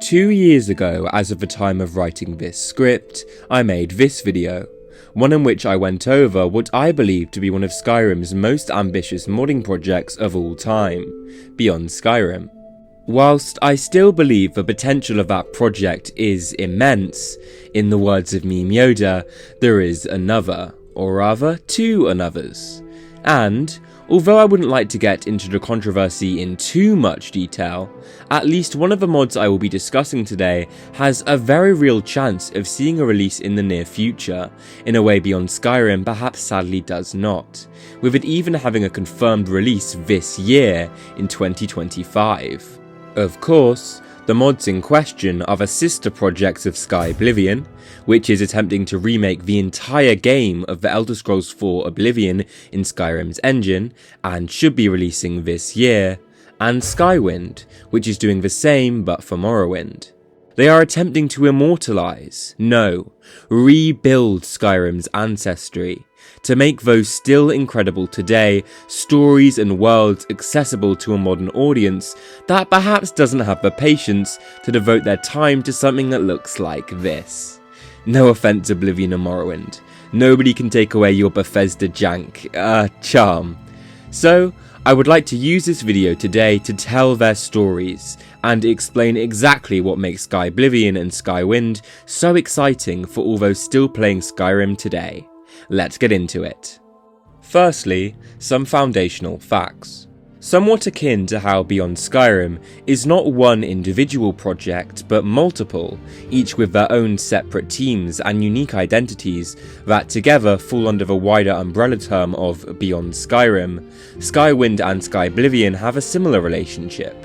2 years ago, as of the time of writing this script, I made this video, one in which I went over what I believe to be one of Skyrim's most ambitious modding projects of all time, Beyond Skyrim. Whilst I still believe the potential of that project is immense, in the words of Meme Yoda, there is another, or rather two anothers. And, although I wouldn't like to get into the controversy in too much detail, at least one of the mods I will be discussing today has a very real chance of seeing a release in the near future, in a way Beyond Skyrim perhaps sadly does not, with it even having a confirmed release this year in 2025. Of course, the mods in question are the sister projects of Skyblivion, which is attempting to remake the entire game of the Elder Scrolls IV Oblivion in Skyrim's engine, and should be releasing this year, and Skywind, which is doing the same but for Morrowind. They are attempting to immortalise, no, rebuild Skyrim's Ancestry, to make those still incredible today stories and worlds accessible to a modern audience that perhaps doesn't have the patience to devote their time to something that looks like this. No offense Oblivion and Morrowind, nobody can take away your Bethesda jank, charm. So, I would like to use this video today to tell their stories, and explain exactly what makes Skyblivion and Skywind so exciting for all those still playing Skyrim today. Let's get into it. Firstly, some foundational facts. Somewhat akin to how Beyond Skyrim is not one individual project, but multiple, each with their own separate teams and unique identities that together fall under the wider umbrella term of Beyond Skyrim, Skywind and Skyblivion have a similar relationship.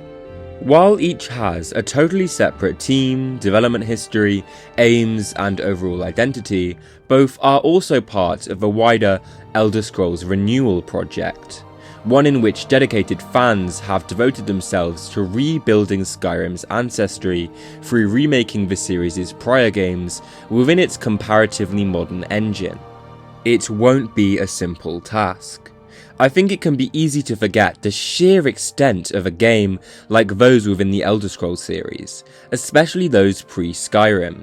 While each has a totally separate team, development history, aims, and overall identity, both are also part of the wider Elder Scrolls Renewal project, one in which dedicated fans have devoted themselves to rebuilding Skyrim's ancestry through remaking the series' prior games within its comparatively modern engine. It won't be a simple task. I think it can be easy to forget the sheer extent of a game like those within the Elder Scrolls series, especially those pre-Skyrim.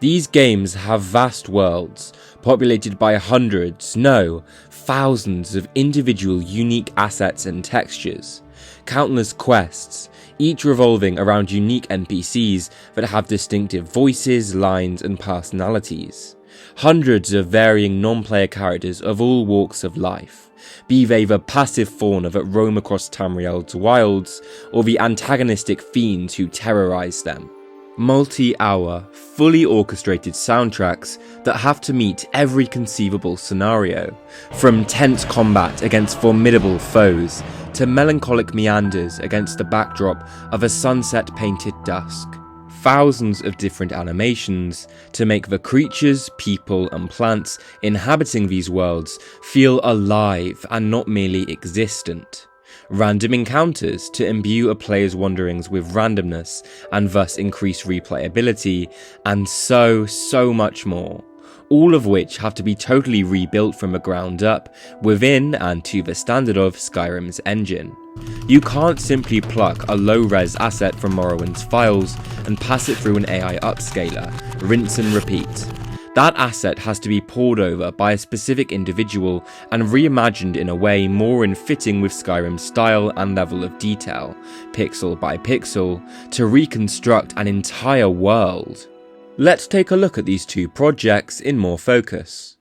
These games have vast worlds, populated by hundreds, no, thousands of individual unique assets and textures, countless quests, each revolving around unique NPCs that have distinctive voices, lines, and personalities, hundreds of varying non-player characters of all walks of life, be they the passive fauna that roam across Tamriel's wilds, or the antagonistic fiends who terrorise them. Multi-hour, fully orchestrated soundtracks that have to meet every conceivable scenario, from tense combat against formidable foes, to melancholic meanders against the backdrop of a sunset-painted dusk. Thousands of different animations to make the creatures, people, and plants inhabiting these worlds feel alive and not merely existent. Random encounters to imbue a player's wanderings with randomness and thus increase replayability, and so much more. All of which have to be totally rebuilt from the ground up, within and to the standard of Skyrim's engine. You can't simply pluck a low-res asset from Morrowind's files and pass it through an AI upscaler, rinse and repeat. That asset has to be pored over by a specific individual and reimagined in a way more in fitting with Skyrim's style and level of detail, pixel by pixel, to reconstruct an entire world. Let's take a look at these two projects in more focus.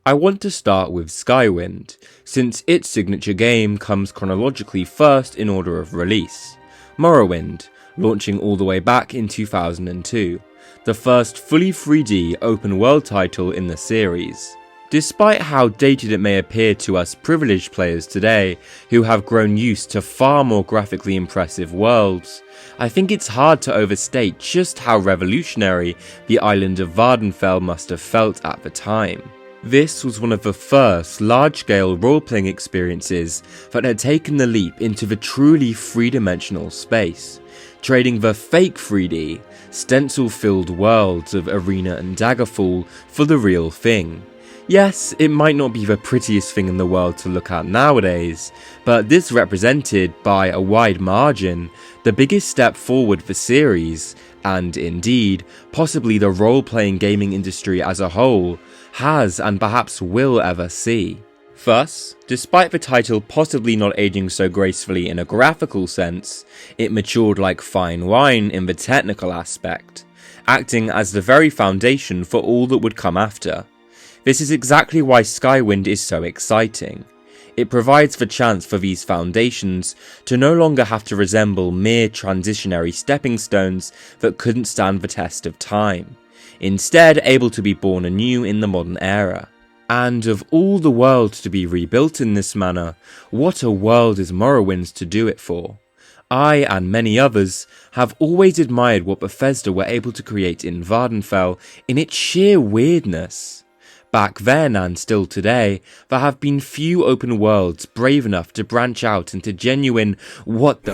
I want to start with Skywind, since its signature game comes chronologically first in order of release. Morrowind, launching all the way back in 2002, the first fully 3D open world title in the series. Despite how dated it may appear to us privileged players today, who have grown used to far more graphically impressive worlds, I think it's hard to overstate just how revolutionary the island of Vardenfell must have felt at the time. This was one of the first large-scale role-playing experiences that had taken the leap into the truly three-dimensional space, trading the fake 3D, stencil-filled worlds of Arena and Daggerfall for the real thing, Yes, it might not be the prettiest thing in the world to look at nowadays, but this represented, by a wide margin, the biggest step forward for series, and indeed, possibly the role-playing gaming industry as a whole, has and perhaps will ever see. Thus, despite the title possibly not aging so gracefully in a graphical sense, it matured like fine wine in the technical aspect, acting as the very foundation for all that would come after. This is exactly why Skywind is so exciting. It provides the chance for these foundations to no longer have to resemble mere transitionary stepping stones that couldn't stand the test of time, instead able to be born anew in the modern era. And of all the world to be rebuilt in this manner, what a world is Morrowind's to do it for. I, and many others, have always admired what Bethesda were able to create in Vvardenfell in its sheer weirdness. Back then, and still today, there have been few open worlds brave enough to branch out into genuine what the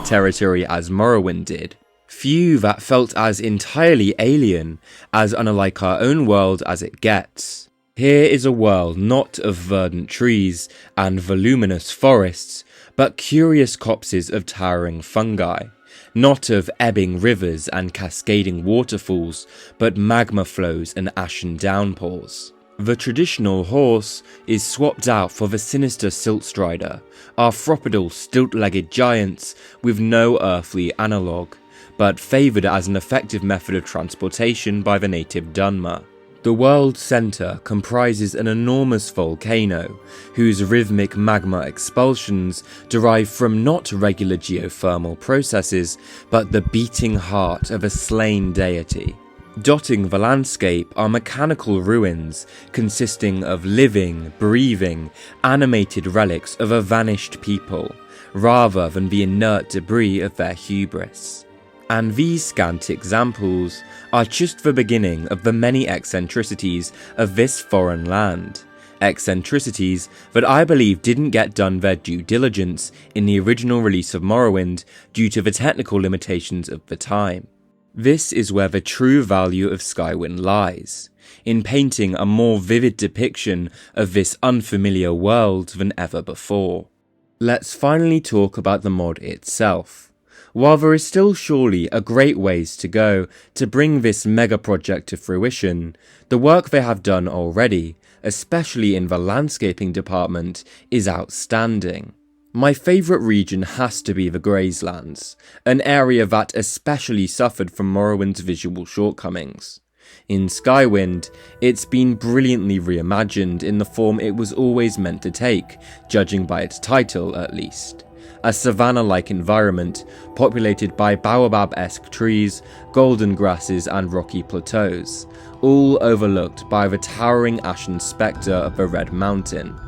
territory as Morrowind did. Few that felt as entirely alien, as unlike our own world as it gets. Here is a world not of verdant trees and voluminous forests, but curious copses of towering fungi. Not of ebbing rivers and cascading waterfalls, but magma flows and ashen downpours. The traditional horse is swapped out for the sinister Siltstrider, arthropodal stilt-legged giants with no earthly analogue, but favoured as an effective method of transportation by the native Dunmer. The world's centre comprises an enormous volcano, whose rhythmic magma expulsions derive from not regular geothermal processes, but the beating heart of a slain deity. Dotting the landscape are mechanical ruins consisting of living, breathing, animated relics of a vanished people, rather than the inert debris of their hubris. And these scant examples are just the beginning of the many eccentricities of this foreign land. Eccentricities that I believe didn't get done their due diligence in the original release of Morrowind due to the technical limitations of the time. This is where the true value of Skywind lies, in painting a more vivid depiction of this unfamiliar world than ever before. Let's finally talk about the mod itself. While there is still surely a great ways to go to bring this mega project to fruition, the work they have done already, especially in the landscaping department, is outstanding. My favourite region has to be the Grazelands, an area that especially suffered from Morrowind's visual shortcomings. In Skywind, it's been brilliantly reimagined in the form it was always meant to take, judging by its title at least. A savanna-like environment populated by baobab-esque trees, golden grasses and rocky plateaus, all overlooked by the towering ashen spectre of the Red Mountain.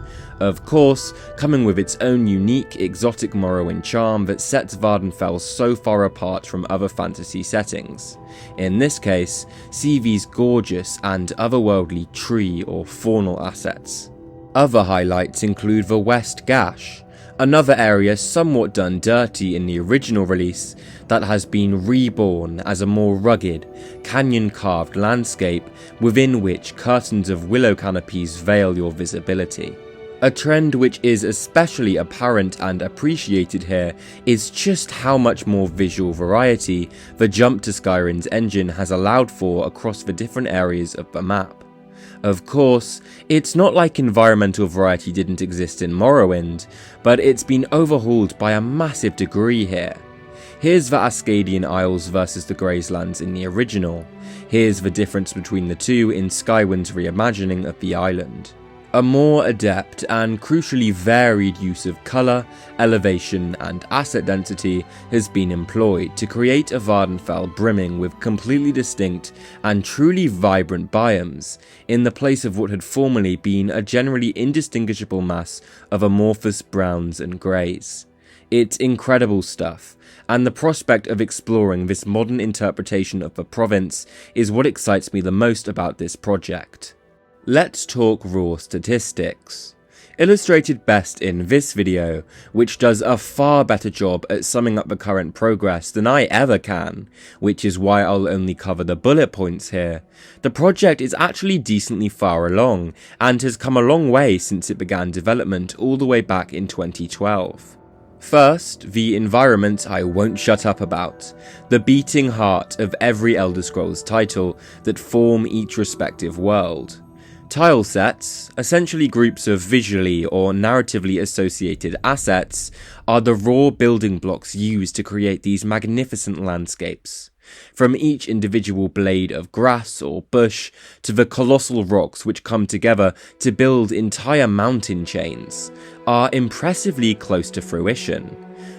Of course, coming with its own unique, exotic Morrowind charm that sets Vvardenfell so far apart from other fantasy settings. In this case, see these gorgeous and otherworldly tree or faunal assets. Other highlights include the West Gash, another area somewhat done dirty in the original release that has been reborn as a more rugged, canyon-carved landscape within which curtains of willow canopies veil your visibility. A trend which is especially apparent and appreciated here is just how much more visual variety the Jump to Skyrim's engine has allowed for across the different areas of the map. Of course, it's not like environmental variety didn't exist in Morrowind, but it's been overhauled by a massive degree here. Here's the Ascadian Isles versus the Grazelands in the original. Here's the difference between the two in Skywind's reimagining of the island. A more adept and crucially varied use of colour, elevation and asset density has been employed to create a Vvardenfell brimming with completely distinct and truly vibrant biomes, in the place of what had formerly been a generally indistinguishable mass of amorphous browns and greys. It's incredible stuff, and the prospect of exploring this modern interpretation of the province is what excites me the most about this project. Let's talk raw statistics. illustrated best in this video, which does a far better job at summing up the current progress than I ever can, which is why I'll only cover the bullet points here. The project is actually decently far along, and has come a long way since it began development all the way back in 2012. First, the environment I won't shut up about, the beating heart of every Elder Scrolls title that form each respective world. Tile sets, essentially groups of visually or narratively associated assets, are the raw building blocks used to create these magnificent landscapes. From each individual blade of grass or bush to the colossal rocks which come together to build entire mountain chains, are impressively close to fruition.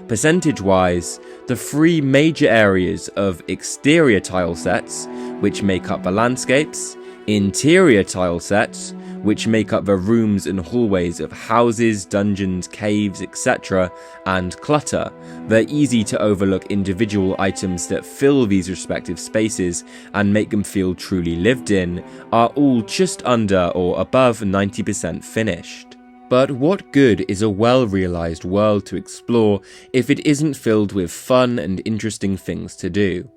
Percentage-wise, the three major areas of exterior tile sets, which make up the landscapes, interior tile sets, which make up the rooms and hallways of houses, dungeons, caves, etc., and clutter, the easy to overlook individual items that fill these respective spaces and make them feel truly lived in, are all just under or above 90% finished. But what good is a well-realised world to explore if it isn't filled with fun and interesting things to do?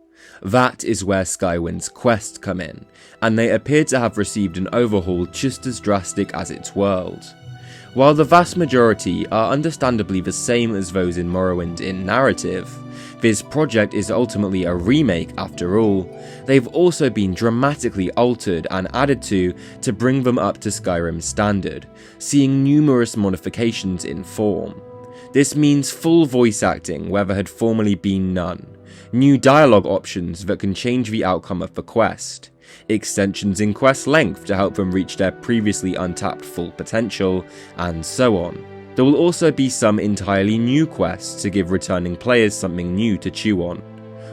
That is where Skywind's quests come in, and they appear to have received an overhaul just as drastic as its world. While the vast majority are understandably the same as those in Morrowind in narrative, this project is ultimately a remake after all. They've also been dramatically altered and added to bring them up to Skyrim's standard, seeing numerous modifications in form. This means full voice acting where there had formerly been none, new dialogue options that can change the outcome of the quest, extensions in quest length to help them reach their previously untapped full potential, and so on. There will also be some entirely new quests to give returning players something new to chew on.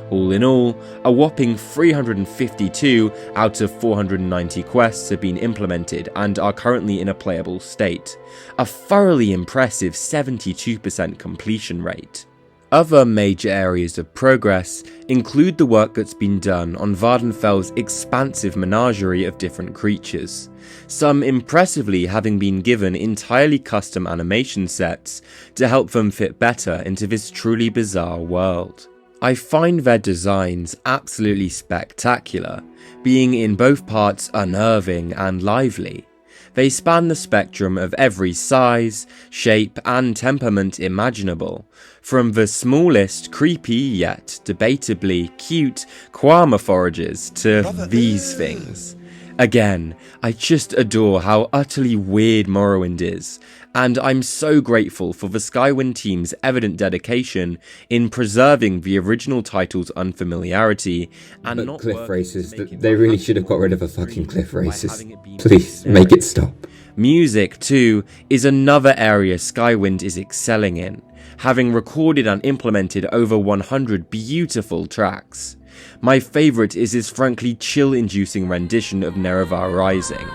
All in all, a whopping 352 out of 490 quests have been implemented and are currently in a playable state, a thoroughly impressive 72% completion rate. Other major areas of progress include the work that's been done on Vvardenfell's expansive menagerie of different creatures, some impressively having been given entirely custom animation sets to help them fit better into this truly bizarre world. I find their designs absolutely spectacular, being in both parts unnerving and lively. They span the spectrum of every size, shape and temperament imaginable, from the smallest creepy yet debatably cute Quama foragers to these things. Again, I just adore how utterly weird Morrowind is, and I'm so grateful for the Skywind team's evident dedication in preserving the original title's unfamiliarity and but not cliff races, they really should have got rid of the fucking cliff races. Please, make it stop. Music, too, is another area Skywind is excelling in, having recorded and implemented over 100 beautiful tracks. My favourite is his frankly chill-inducing rendition of Nerevar Rising.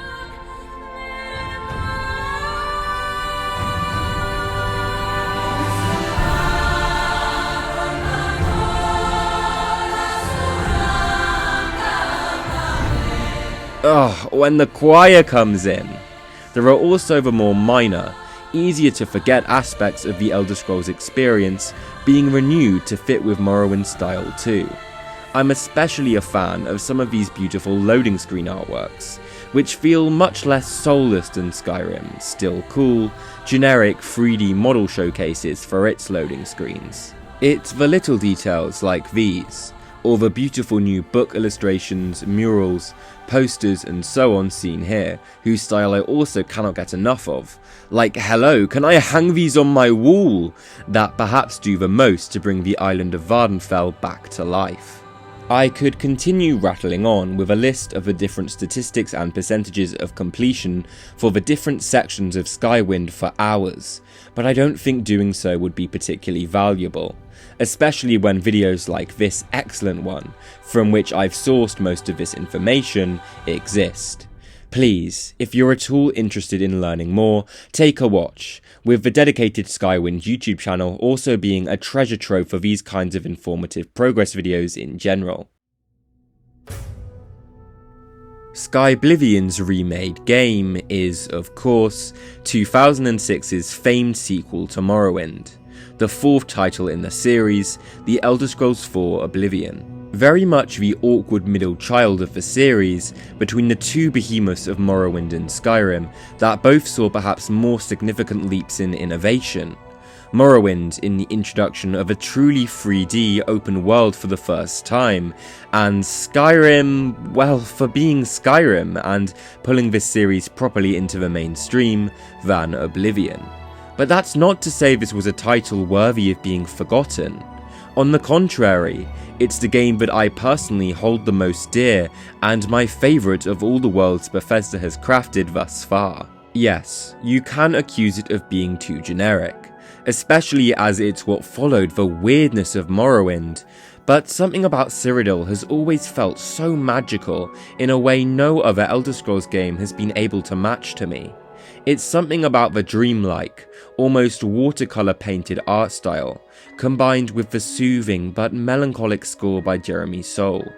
When the choir comes in. There are also the more minor, easier to forget aspects of the Elder Scrolls experience being renewed to fit with Morrowind's style too. I'm especially a fan of some of these beautiful loading screen artworks, which feel much less soulless than Skyrim's still cool, generic 3D model showcases for its loading screens. It's the little details like these, or the beautiful new book illustrations, murals, posters and so on seen here, whose style I also cannot get enough of. Like, hello, can I hang these on my wall? That perhaps do the most to bring the island of Vvardenfell back to life. I could continue rattling on with a list of the different statistics and percentages of completion for the different sections of Skywind for hours, but I don't think doing so would be particularly valuable, especially when videos like this excellent one, from which I've sourced most of this information, exist. Please, if you're at all interested in learning more, take a watch, with the dedicated Skywind YouTube channel also being a treasure trove for these kinds of informative progress videos in general. Skyblivion's remade game is, of course, 2006's famed sequel to Morrowind, the fourth title in the series, The Elder Scrolls IV: Oblivion. Very much the awkward middle child of the series between the two behemoths of Morrowind and Skyrim that both saw perhaps more significant leaps in innovation. Morrowind in the introduction of a truly 3D open world for the first time, and Skyrim, well, for being Skyrim and pulling this series properly into the mainstream than Oblivion. But that's not to say this was a title worthy of being forgotten. On the contrary, it's the game that I personally hold the most dear and my favourite of all the worlds Bethesda has crafted thus far. Yes, you can accuse it of being too generic, especially as it's what followed the weirdness of Morrowind, but something about Cyrodiil has always felt so magical in a way no other Elder Scrolls game has been able to match to me. It's something about the dreamlike, almost watercolour painted art style, combined with the soothing but melancholic score by Jeremy Soule.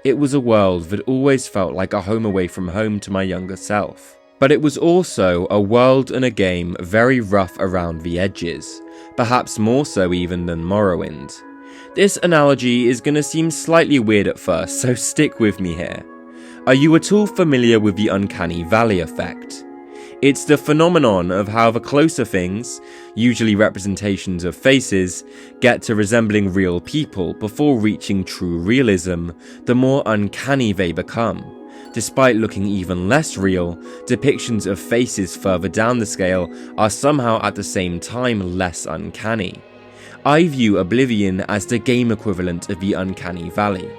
It was a world that always felt like a home away from home to my younger self. But it was also a world and a game very rough around the edges, perhaps more so even than Morrowind. This analogy is going to seem slightly weird at first, so stick with me here. Are you at all familiar with the uncanny valley effect? It's the phenomenon of how the closer things, usually representations of faces, get to resembling real people before reaching true realism, the more uncanny they become. Despite looking even less real, depictions of faces further down the scale are somehow at the same time less uncanny. I view Oblivion as the game equivalent of the uncanny valley.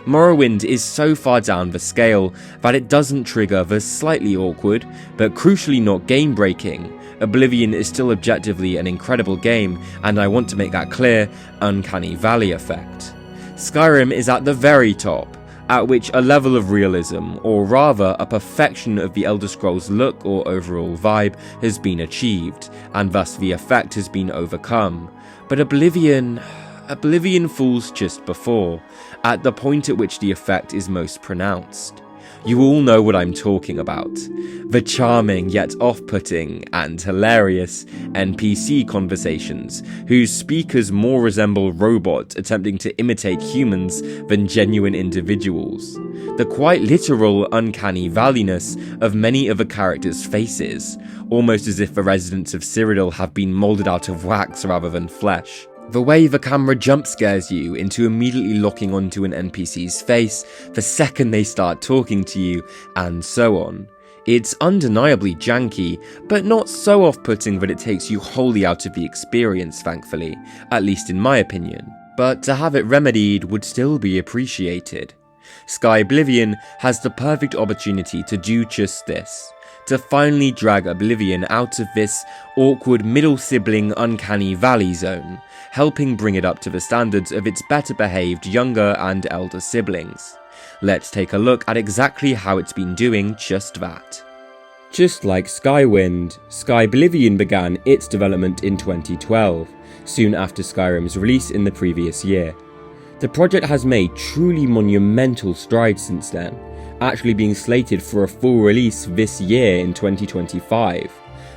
Morrowind is so far down the scale that it doesn't trigger the slightly awkward, but crucially not game-breaking. Oblivion is still objectively an incredible game, and I want to make that clear, uncanny valley effect. Skyrim is at the very top, at which a level of realism, or rather a perfection of the Elder Scrolls look or overall vibe, has been achieved, and thus the effect has been overcome. But Oblivion falls just before, at the point at which the effect is most pronounced. You all know what I'm talking about. The charming yet off-putting and hilarious NPC conversations, whose speakers more resemble robots attempting to imitate humans than genuine individuals. The quite literal uncanny valleyness of many of the characters' faces, almost as if the residents of Cyrodiil have been moulded out of wax rather than flesh. The way the camera jump scares you into immediately locking onto an NPC's face the second they start talking to you, and so on. It's undeniably janky, but not so off-putting that it takes you wholly out of the experience, thankfully, at least in my opinion. But to have it remedied would still be appreciated. Skyblivion has the perfect opportunity to do just this. To finally drag Oblivion out of this awkward middle sibling uncanny valley zone, helping bring it up to the standards of its better behaved younger and elder siblings. Let's take a look at exactly how it's been doing just that. Just like Skywind, Skyblivion began its development in 2012, soon after Skyrim's release in the previous year. The project has made truly monumental strides since then, actually being slated for a full release this year in 2025,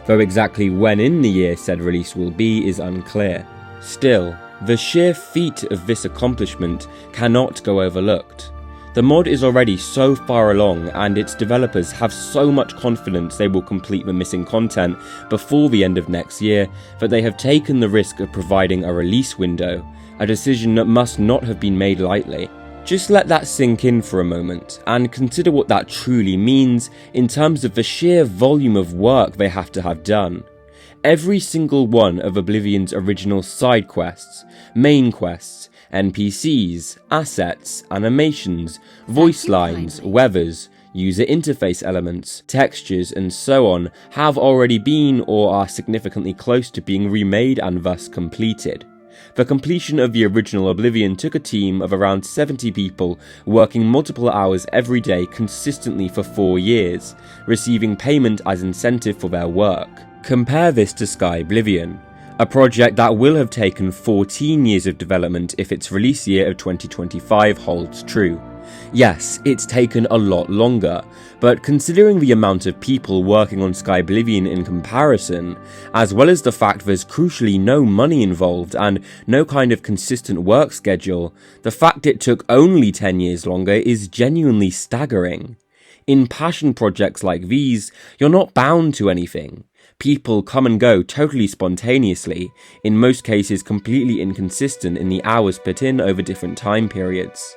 though exactly when in the year said release will be is unclear. Still, the sheer feat of this accomplishment cannot go overlooked. The mod is already so far along, and its developers have so much confidence they will complete the missing content before the end of next year that they have taken the risk of providing a release window, a decision that must not have been made lightly. Just let that sink in for a moment, and consider what that truly means in terms of the sheer volume of work they have to have done. Every single one of Oblivion's original side quests, main quests, NPCs, assets, animations, voice lines, weathers, user interface elements, textures, and so on have already been or are significantly close to being remade and thus completed. The completion of the original Oblivion took a team of around 70 people working multiple hours every day consistently for 4 years, receiving payment as incentive for their work. Compare this to Skyblivion, a project that will have taken 14 years of development if its release year of 2025 holds true, Yes, it's taken a lot longer, but considering the amount of people working on Skyblivion in comparison, as well as the fact there's crucially no money involved and no kind of consistent work schedule, the fact it took only 10 years longer is genuinely staggering. In passion projects like these, you're not bound to anything. People come and go totally spontaneously, in most cases completely inconsistent in the hours put in over different time periods.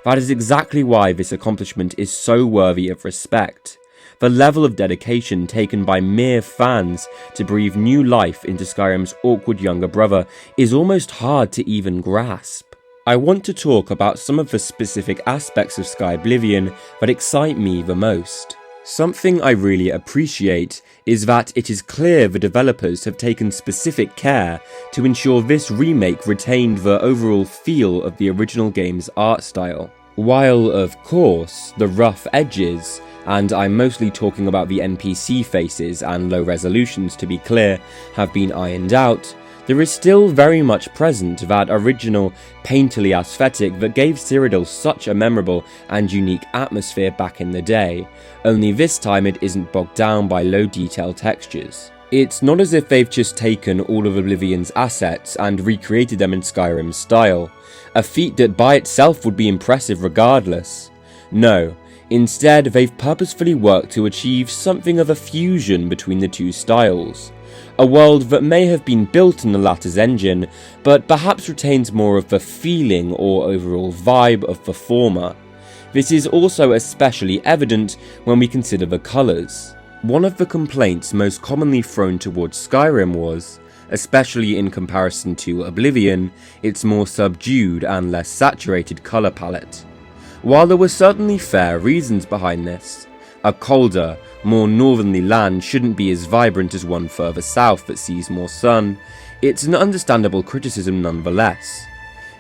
That is exactly why this accomplishment is so worthy of respect. The level of dedication taken by mere fans to breathe new life into Skyrim's awkward younger brother is almost hard to even grasp. I want to talk about some of the specific aspects of Skyblivion that excite me the most. Something I really appreciate is that it is clear the developers have taken specific care to ensure this remake retained the overall feel of the original game's art style. While, of course, the rough edges, and I'm mostly talking about the NPC faces and low resolutions to be clear, have been ironed out, there is still very much present that original, painterly aesthetic that gave Cyrodiil such a memorable and unique atmosphere back in the day, only this time it isn't bogged down by low detail textures. It's not as if they've just taken all of Oblivion's assets and recreated them in Skyrim's style, a feat that by itself would be impressive regardless. No, instead they've purposefully worked to achieve something of a fusion between the two styles. A world that may have been built in the latter's engine, but perhaps retains more of the feeling or overall vibe of the former. This is also especially evident when we consider the colours. One of the complaints most commonly thrown towards Skyrim was, especially in comparison to Oblivion, its more subdued and less saturated colour palette. While there were certainly fair reasons behind this, a colder, more northerly land shouldn't be as vibrant as one further south that sees more sun, it's an understandable criticism nonetheless.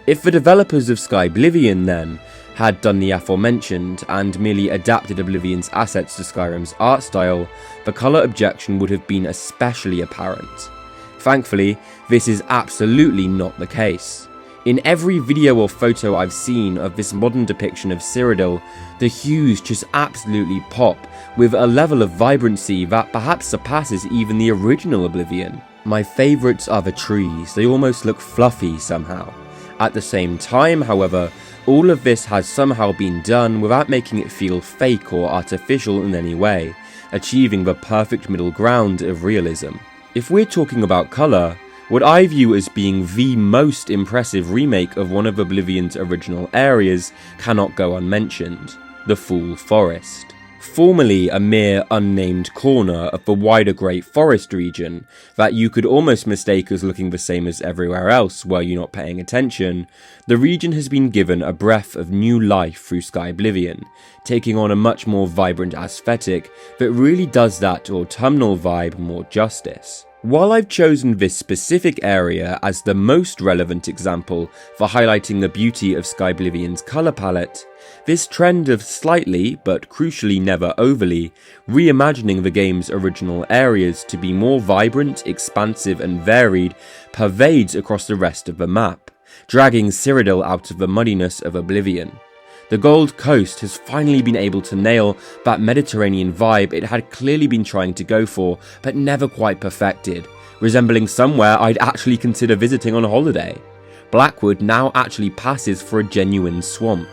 If the developers of Skyblivion then had done the aforementioned and merely adapted Oblivion's assets to Skyrim's art style, the colour objection would have been especially apparent. Thankfully, this is absolutely not the case. In every video or photo I've seen of this modern depiction of Cyrodiil, the hues just absolutely pop, with a level of vibrancy that perhaps surpasses even the original Oblivion. My favourites are the trees, they almost look fluffy somehow. At the same time, however, all of this has somehow been done without making it feel fake or artificial in any way, achieving the perfect middle ground of realism. If we're talking about colour, what I view as being the most impressive remake of one of Oblivion's original areas cannot go unmentioned: the Full Forest. Formerly a mere unnamed corner of the wider Great Forest region that you could almost mistake as looking the same as everywhere else were you not paying attention, the region has been given a breath of new life through Skyblivion, taking on a much more vibrant aesthetic that really does that autumnal vibe more justice. While I've chosen this specific area as the most relevant example for highlighting the beauty of Skyblivion's colour palette, this trend of slightly, but crucially never overly, reimagining the game's original areas to be more vibrant, expansive and varied pervades across the rest of the map, dragging Cyrodiil out of the muddiness of Oblivion. The Gold Coast has finally been able to nail that Mediterranean vibe it had clearly been trying to go for, but never quite perfected, resembling somewhere I'd actually consider visiting on holiday. Blackwood now actually passes for a genuine swamp,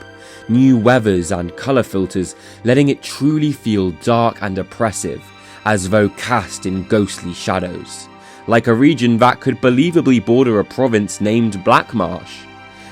new weathers and colour filters letting it truly feel dark and oppressive, as though cast in ghostly shadows, like a region that could believably border a province named Blackmarsh.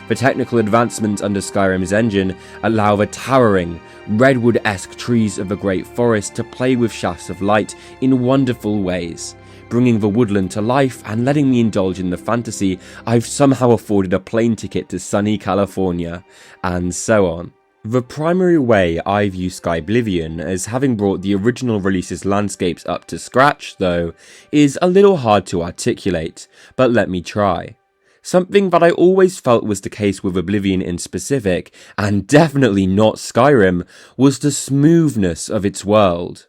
The technical advancements under Skyrim's engine allow the towering, redwood-esque trees of the Great Forest to play with shafts of light in wonderful ways, bringing the woodland to life and letting me indulge in the fantasy I've somehow afforded a plane ticket to sunny California, and so on. The primary way I view Skyblivion as having brought the original release's landscapes up to scratch, though, is a little hard to articulate, but let me try. Something that I always felt was the case with Oblivion in specific, and definitely not Skyrim, was the smoothness of its world.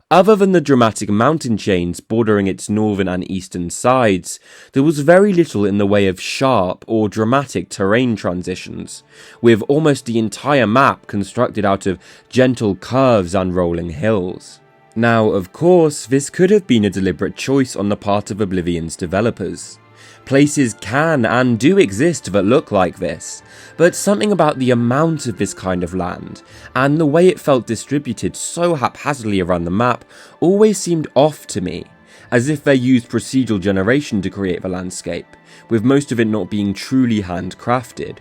Other than the dramatic mountain chains bordering its northern and eastern sides, there was very little in the way of sharp or dramatic terrain transitions, with almost the entire map constructed out of gentle curves and rolling hills. Now, of course, this could have been a deliberate choice on the part of Oblivion's developers. Places can and do exist that look like this, but something about the amount of this kind of land, and the way it felt distributed so haphazardly around the map, always seemed off to me, as if they used procedural generation to create the landscape, with most of it not being truly handcrafted.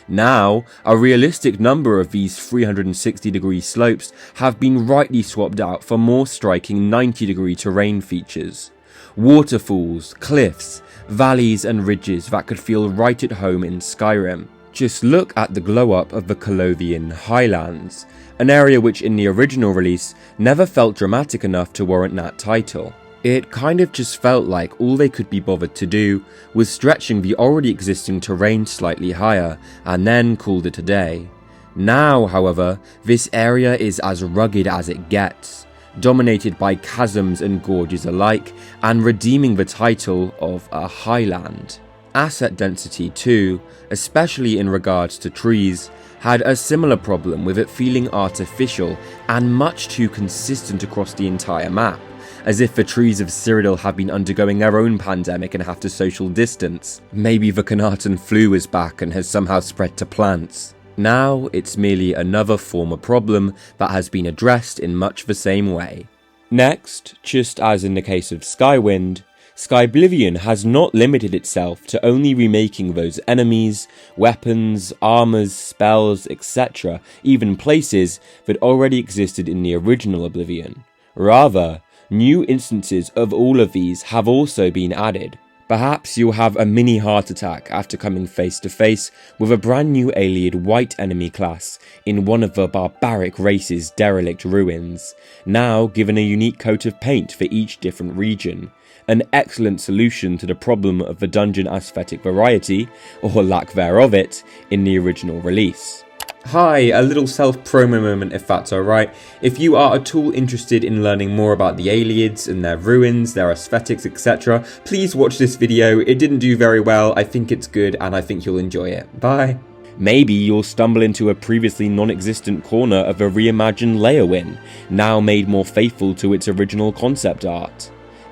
Now, a realistic number of these 360-degree slopes have been rightly swapped out for more striking 90-degree terrain features. Waterfalls, cliffs, valleys and ridges that could feel right at home in Skyrim. Just look at the glow-up of the Colovian Highlands, an area which in the original release never felt dramatic enough to warrant that title. It kind of just felt like all they could be bothered to do was stretching the already existing terrain slightly higher, and then called it a day. Now, however, this area is as rugged as it gets, dominated by chasms and gorges alike, and redeeming the title of a highland. Asset density too, especially in regards to trees, had a similar problem with it feeling artificial and much too consistent across the entire map, as if the trees of Cyrodiil have been undergoing their own pandemic and have to social distance. Maybe the Carnarton flu is back and has somehow spread to plants. Now, it's merely another former problem that has been addressed in much the same way. Next, just as in the case of Skywind, Skyblivion has not limited itself to only remaking those enemies, weapons, armors, spells, etc., even places that already existed in the original Oblivion. Rather, new instances of all of these have also been added. Perhaps you'll have a mini heart attack after coming face to face with a brand new alien white enemy class in one of the barbaric race's derelict ruins, now given a unique coat of paint for each different region. An excellent solution to the problem of the dungeon aesthetic variety, or lack thereof it, in the original release. Hi, a little self-promo moment if that's alright. If you are at all interested in learning more about the Ayleids and their ruins, their aesthetics, etc., please watch this video. It didn't do very well, I think it's good and I think you'll enjoy it. Bye. Maybe you'll stumble into a previously non-existent corner of a reimagined Leowin, now made more faithful to its original concept art.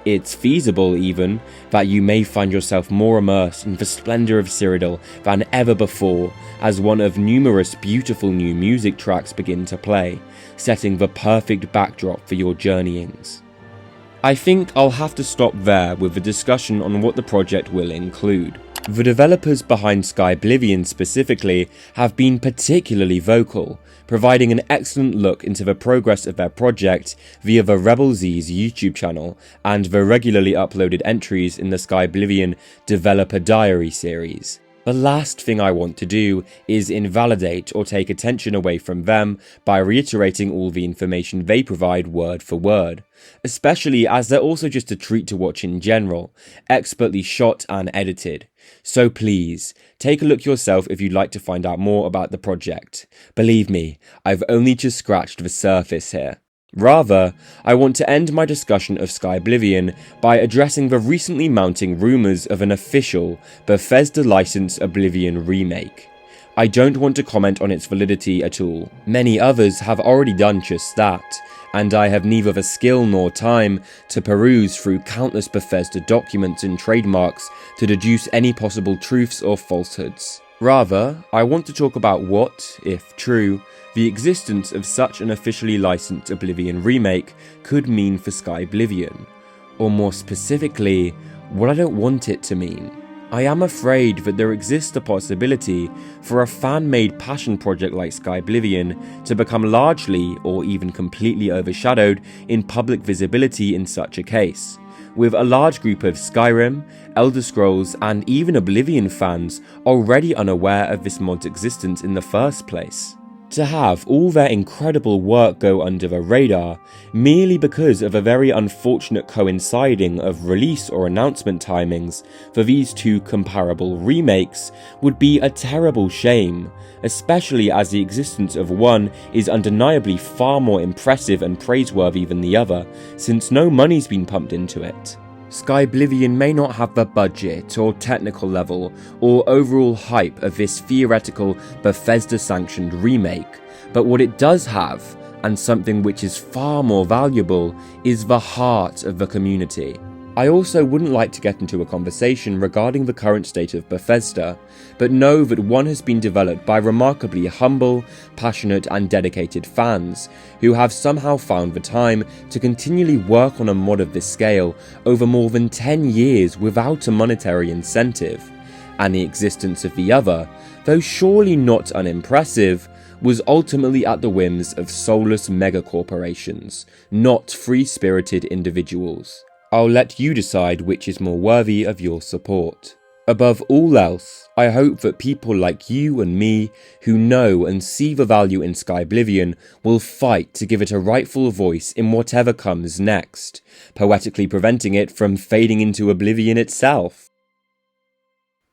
It's feasible, even, that you may find yourself more immersed in the splendour of Cyrodiil than ever before, as one of numerous beautiful new music tracks begin to play, setting the perfect backdrop for your journeyings. I think I'll have to stop there with the discussion on what the project will include. The developers behind Skyblivion specifically have been particularly vocal, providing an excellent look into the progress of their project via the Rebel Z's YouTube channel and the regularly uploaded entries in the Skyblivion Developer Diary series. The last thing I want to do is invalidate or take attention away from them by reiterating all the information they provide word for word, especially as they're also just a treat to watch in general, expertly shot and edited. So please, take a look yourself if you'd like to find out more about the project. Believe me, I've only just scratched the surface here. Rather, I want to end my discussion of Skyblivion by addressing the recently mounting rumours of an official Bethesda-licensed Oblivion remake. I don't want to comment on its validity at all. Many others have already done just that, and I have neither the skill nor time to peruse through countless Bethesda documents and trademarks to deduce any possible truths or falsehoods. Rather, I want to talk about what, if true, the existence of such an officially licensed Oblivion remake could mean for Skyblivion, or more specifically, what I don't want it to mean. I am afraid that there exists a possibility for a fan-made passion project like Skyblivion to become largely or even completely overshadowed in public visibility in such a case, with a large group of Skyrim, Elder Scrolls and even Oblivion fans already unaware of this mod's existence in the first place. To have all their incredible work go under the radar merely because of a very unfortunate coinciding of release or announcement timings for these two comparable remakes would be a terrible shame, especially as the existence of one is undeniably far more impressive and praiseworthy than the other, since no money's been pumped into it. Skyblivion may not have the budget or technical level or overall hype of this theoretical Bethesda-sanctioned remake, but what it does have, and something which is far more valuable, is the heart of the community. I also wouldn't like to get into a conversation regarding the current state of Bethesda, but know that one has been developed by remarkably humble, passionate and dedicated fans, who have somehow found the time to continually work on a mod of this scale over more than 10 years without a monetary incentive, and the existence of the other, though surely not unimpressive, was ultimately at the whims of soulless megacorporations, not free-spirited individuals. I'll let you decide which is more worthy of your support. Above all else, I hope that people like you and me, who know and see the value in Skyblivion, will fight to give it a rightful voice in whatever comes next, poetically preventing it from fading into oblivion itself.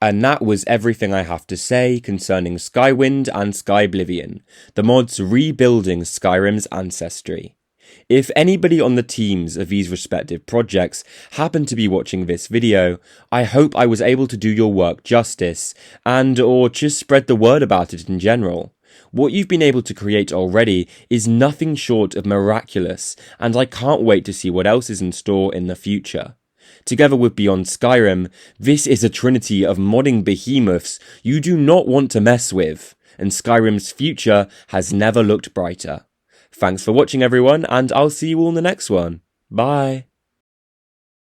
And that was everything I have to say concerning Skywind and Skyblivion, the mods rebuilding Skyrim's Ancestry. If anybody on the teams of these respective projects happen to be watching this video, I hope I was able to do your work justice, and or just spread the word about it in general. What you've been able to create already is nothing short of miraculous, and I can't wait to see what else is in store in the future. Together with Beyond Skyrim, this is a trinity of modding behemoths you do not want to mess with, and Skyrim's future has never looked brighter. Thanks for watching everyone, and I'll see you all in the next one. Bye.